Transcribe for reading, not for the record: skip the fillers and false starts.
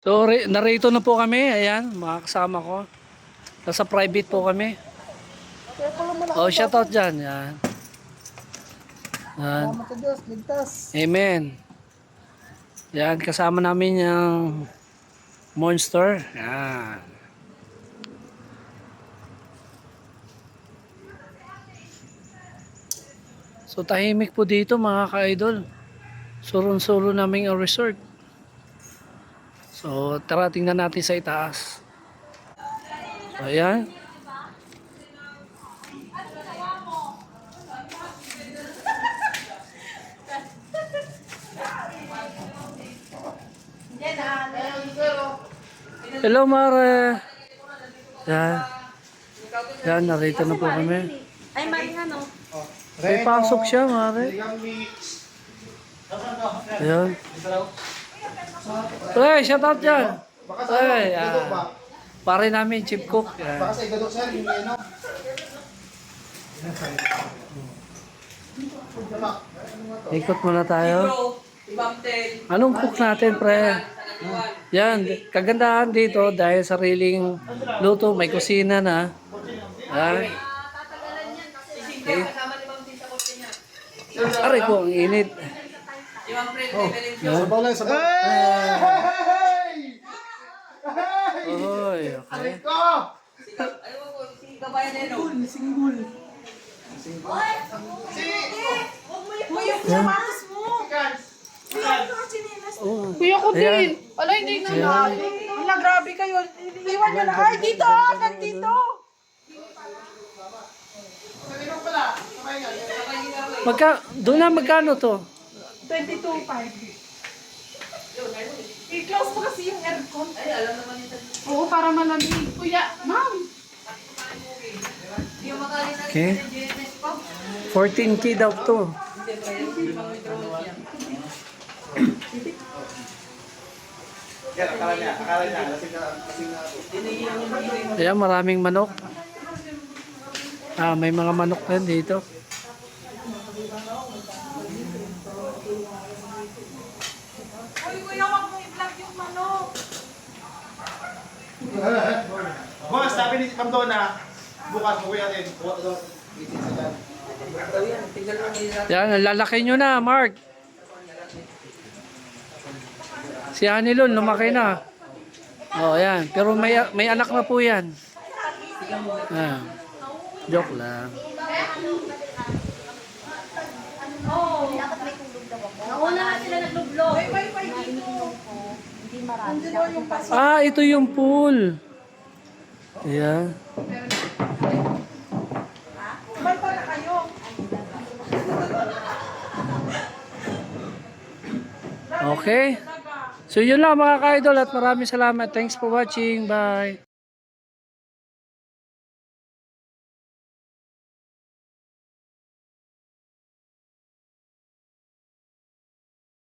So, narito na po kami. Ayan, mga kasama ko. Nasa private po kami. Oh, shoutout dyan. Yan. Yan. Salamat sa Diyos, ligtas. Amen. Yan, kasama namin yung Monster. Yan. So, tahimik po dito mga ka-idol. Surong-suro namin ang resort. So, tara tingnan natin sa itaas. So, ayan. Hello, Mare. Yan. Yan, narito na po kami. Ay, maring ano? May pasok siya, Mare. Ayan. Pre, shout out dyan. Pre, pare namin, Chief Cook. Yan. Baka sa igadok sir, yung ano. Ikot muna tayo. Anong cook natin, pre? Yan, kagandahan dito dahil sariling luto, may kusina na. Ay. Okay. Aray po, ang init. Sabaw lang, sabaw. Oy, okay. Oh, Kuya ko ayan. din. Ala, hindi na na. Ala, grabe kayo. Iwan nyo na. Ay, dito! Nandito! Doon na magkano to? 22.5. I-close mo kasi yung aircon. Ay, alam naman ito. Oo, para malamig. Kuya, ma'am. Okay. 14K daw to. Ayan, maraming manok. May mga manok din dito. Ay, kuya, wag mo i-vlog yung manok. Boss, sabi ni Kamdona, bukas mo kuya din. Kuha ito. Yan, ang lalaki nyo na, Mark. Si Hanilon, lumaki na. Oh, yan. Pero may anak na po yan. Ah, joke lang. Dapat may tulog daw ako. Nauna na sila naglublog. May wifi dito. Hindi marami. Nandito yung pasok. Ah, ito yung pool. Ayan. May pala kayo. Okay. So yun lang mga ka-idol at maraming salamat. Thanks for watching. Bye.